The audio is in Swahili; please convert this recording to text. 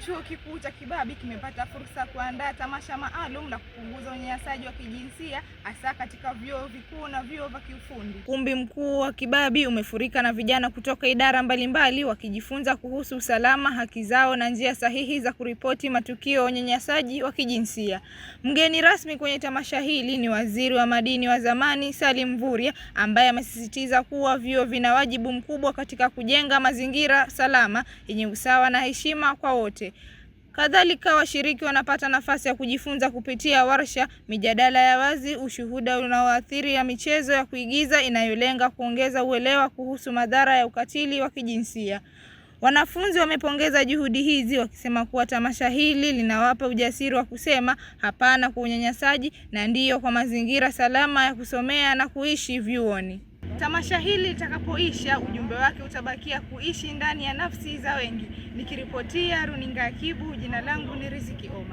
Chuo Kikuu cha Kibabi kimepata fursa ya kuandaa tamasha maalum la kupunguza unyanyasaji wa kijinsia hasa katika vyuo vikuu na vyuo vya kiufundi. Ukumbi mkuu wa Kibabi umefurika na vijana kutoka idara mbalimbali wakijifunza kuhusu usalama, haki zao na njia sahihi za kuripoti matukio ya unyanyasaji wa kijinsia. Mgeni rasmi kwenye tamasha hili ni Waziri wa Madini wa zamani Salim Mvurya, ambaye amesisitiza kuwa vyuo vina wajibu mkubwa katika kujenga mazingira salama yenye usawa na heshima kwa wote. Kadhalika, washiriki wanapata nafasi ya kujifunza kupitia warsha, mijadala ya wazi, ushuhuda unaoathiri ya michezo ya kuigiza inayolenga kuongeza uelewa kuhusu madhara ya ukatili wa kijinsia. Wanafunzi wamepongeza juhudi hizi wakisema kuwa tamasha hili linawapa ujasiri wa kusema hapana kwa unyanyasaji na ndiyo kwa mazingira salama ya kusomea na kuishi vyuoni. Tamasha hili litakapoisha, ujumbe wake utabakia kuishi ndani ya nafsi za wengi. Nikiripotia runinga ya Kibu, jina langu ni Riziki Omar.